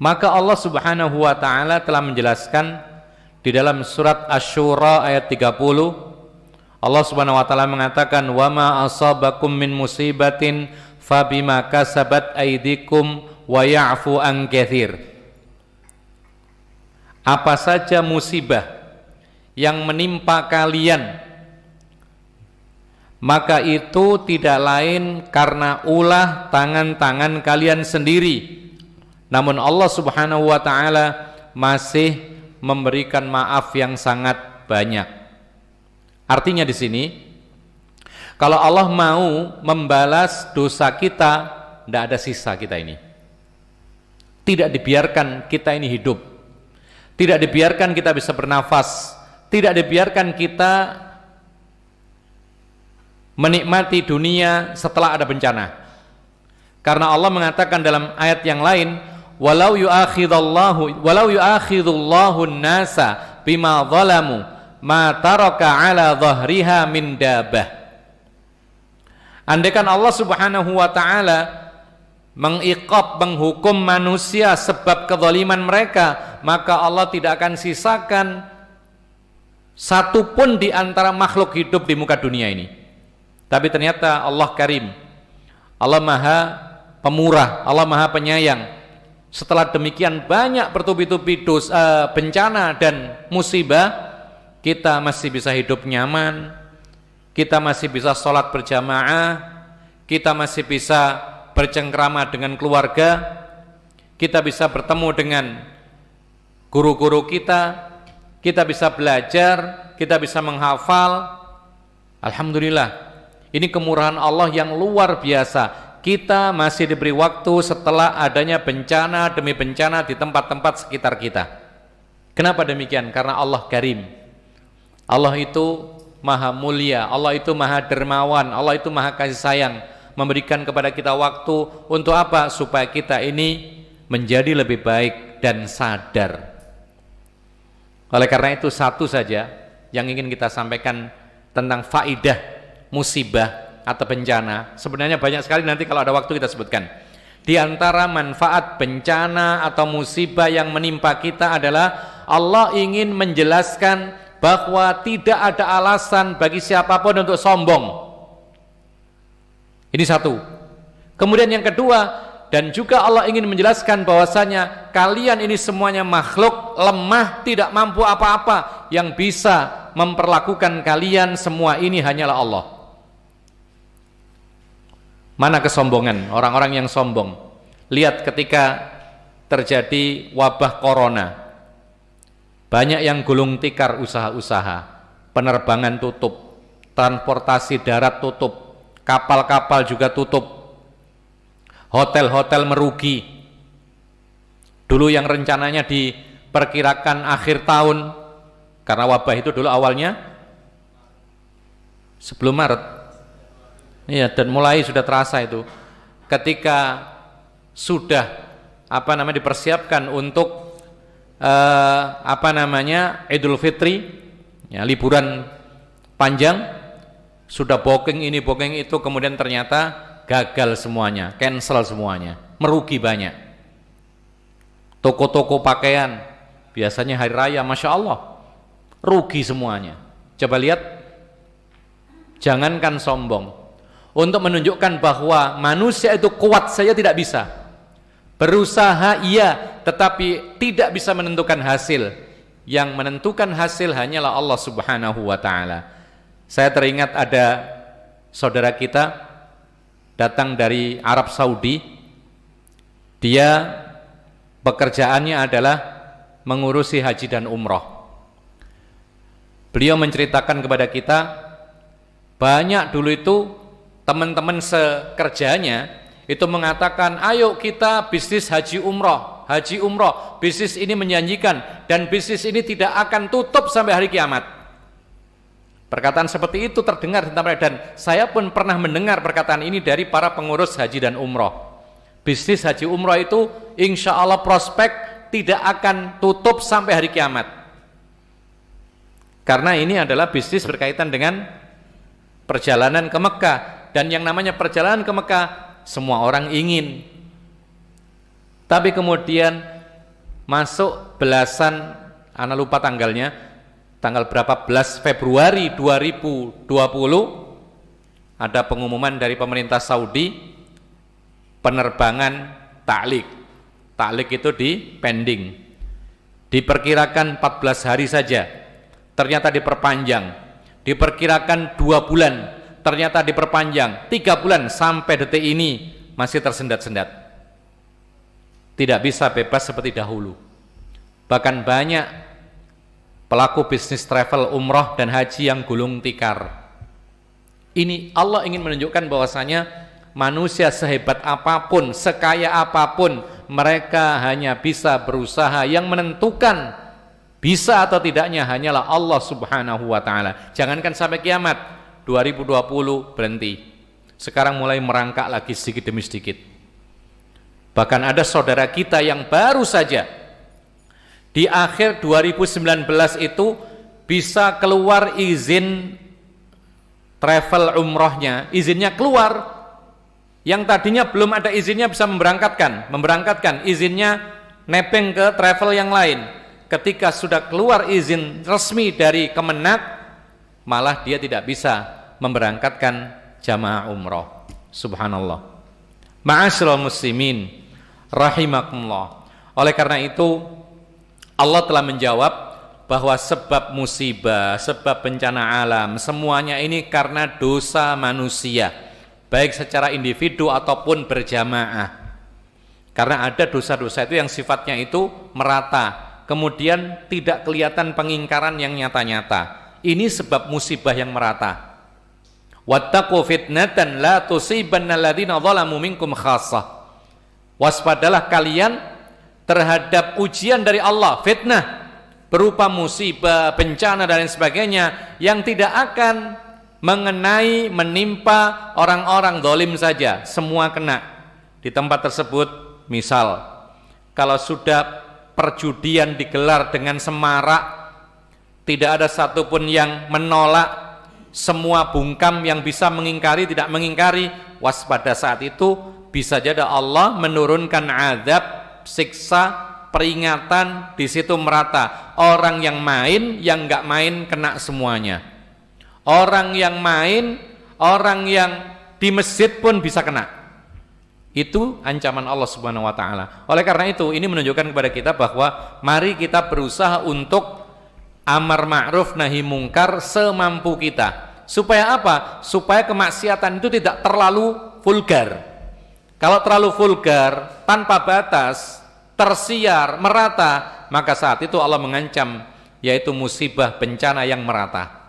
Maka Allah Subhanahu wa taala telah menjelaskan di dalam surat Asy-Syura ayat 30. Allah Subhanahu wa taala mengatakan, "Wa ma asabakum min musibatin fabima kasabat aydikum wa ya'fu an katsir." Apa saja musibah yang menimpa kalian, maka itu tidak lain karena ulah tangan-tangan kalian sendiri. Namun Allah Subhanahu wa taala masih memberikan maaf yang sangat banyak. Artinya di sini, kalau Allah mau membalas dosa kita, tidak ada sisa kita ini. Tidak dibiarkan kita ini hidup. Tidak dibiarkan kita bisa bernafas. Tidak dibiarkan kita menikmati dunia setelah ada bencana. Karena Allah mengatakan dalam ayat yang lain, walau yu'akhidullahu an-nasa bima zalamu ma taraka ala dhahriha min dabah. Andaikan Allah Subhanahu wa taala mengiqab, menghukum manusia sebab kezaliman mereka, maka Allah tidak akan sisakan satu pun di antara makhluk hidup di muka dunia ini. Tapi ternyata Allah Karim, Allah Maha Pemurah, Allah Maha Penyayang. Setelah demikian banyak bertubi-tubi bencana dan musibah, kita masih bisa hidup nyaman, kita masih bisa sholat berjamaah, kita masih bisa bercengkrama dengan keluarga, kita bisa bertemu dengan guru-guru kita bisa belajar, kita bisa menghafal. Alhamdulillah, ini kemurahan Allah yang luar biasa. Kita masih diberi waktu setelah adanya bencana demi bencana di tempat-tempat sekitar kita. Kenapa demikian? Karena Allah Karim. Allah itu Maha Mulia, Allah itu Maha Dermawan, Allah itu Maha Kasih Sayang, memberikan kepada kita waktu untuk apa? Supaya kita ini menjadi lebih baik dan sadar. Oleh karena itu, satu saja yang ingin kita sampaikan tentang faidah musibah atau bencana. Sebenarnya banyak sekali, nanti kalau ada waktu kita sebutkan. Di antara manfaat bencana atau musibah yang menimpa kita adalah Allah ingin menjelaskan bahwa tidak ada alasan bagi siapapun untuk sombong. Ini satu. Kemudian yang kedua, dan juga Allah ingin menjelaskan bahwasanya kalian ini semuanya makhluk lemah, tidak mampu apa-apa. Yang bisa memperlakukan kalian semua ini hanyalah Allah. Mana kesombongan orang-orang yang sombong? Lihat ketika terjadi wabah corona, banyak yang gulung tikar usaha-usaha, penerbangan tutup, transportasi darat tutup, kapal-kapal juga tutup, hotel-hotel merugi. Dulu yang rencananya diperkirakan akhir tahun, karena wabah itu dulu awalnya sebelum Maret. Iya, dan mulai sudah terasa itu. Ketika sudah dipersiapkan untuk Idul Fitri, ya, liburan panjang, sudah booking ini booking itu, kemudian ternyata gagal semuanya, cancel semuanya, merugi banyak. Toko-toko pakaian biasanya hari raya, Masya Allah, rugi semuanya. Coba lihat, jangankan sombong, untuk menunjukkan bahwa manusia itu kuat saja tidak bisa. Berusaha iya, tetapi tidak bisa menentukan hasil. Yang menentukan hasil hanyalah Allah Subhanahu wa ta'ala. Saya teringat ada saudara kita datang dari Arab Saudi. Dia pekerjaannya adalah mengurusi haji dan umroh. Beliau menceritakan kepada kita, banyak dulu itu teman-teman sekerjanya itu mengatakan, ayo kita bisnis haji umroh, bisnis ini menjanjikan dan bisnis ini tidak akan tutup sampai hari kiamat. Perkataan seperti itu terdengar, dan saya pun pernah mendengar perkataan ini dari para pengurus haji dan umroh. Bisnis haji umroh itu insya Allah prospek tidak akan tutup sampai hari kiamat, karena ini adalah bisnis berkaitan dengan perjalanan ke Mekah. Dan yang namanya perjalanan ke Mekah semua orang ingin. Tapi kemudian masuk belasan, ana lupa tanggalnya, tanggal berapa, belas Februari 2020 ada pengumuman dari pemerintah Saudi penerbangan taklik. Taklik itu di pending, diperkirakan 14 hari saja, ternyata diperpanjang, diperkirakan 2 bulan, ternyata diperpanjang 3 bulan, sampai detik ini masih tersendat-sendat, tidak bisa bebas seperti dahulu. Bahkan banyak pelaku bisnis travel umroh dan haji yang gulung tikar. Ini Allah ingin menunjukkan bahwasanya manusia sehebat apapun, sekaya apapun, mereka hanya bisa berusaha, yang menentukan bisa atau tidaknya hanyalah Allah Subhanahu wa taala. Jangankan sampai kiamat, 2020 berhenti. Sekarang mulai merangkak lagi sedikit demi sedikit. Bahkan ada saudara kita yang baru saja di akhir 2019 itu bisa keluar izin travel umrohnya, izinnya keluar. Yang tadinya belum ada izinnya bisa memberangkatkan, izinnya nepeng ke travel yang lain. Ketika sudah keluar izin resmi dari Kemenak, malah dia tidak bisa memberangkatkan jamaah umroh. Subhanallah. Ma'asyiral muslimin rahimakumullah. Oleh karena itu Allah telah menjawab bahwa sebab musibah, sebab bencana alam, semuanya ini karena dosa manusia, baik secara individu ataupun berjamaah. Karena ada dosa-dosa itu yang sifatnya itu merata, kemudian tidak kelihatan pengingkaran yang nyata-nyata. Ini sebab musibah yang merata. Wattaqu fitnatan la tusibanna alladziina zalamu minkum khassah. Waspadalah kalian terhadap ujian dari Allah, fitnah berupa musibah, bencana dan lain sebagainya yang tidak akan menimpa orang-orang zalim saja, semua kena di tempat tersebut. Misal kalau sudah perjudian digelar dengan semarak, tidak ada satupun yang menolak, semua bungkam yang bisa mengingkari tidak mengingkari, waspada saat itu bisa jadi Allah menurunkan azab, siksa, peringatan di situ merata. Orang yang main, yang nggak main kena semuanya. Orang yang main, orang yang di masjid pun bisa kena. Itu ancaman Allah Subhanahu wa taala. Oleh karena itu ini menunjukkan kepada kita bahwa mari kita berusaha untuk amar ma'ruf nahi mungkar semampu kita. Supaya apa? Supaya kemaksiatan itu tidak terlalu vulgar. Kalau terlalu vulgar, tanpa batas, tersiar, merata, maka saat itu Allah mengancam, yaitu musibah bencana yang merata.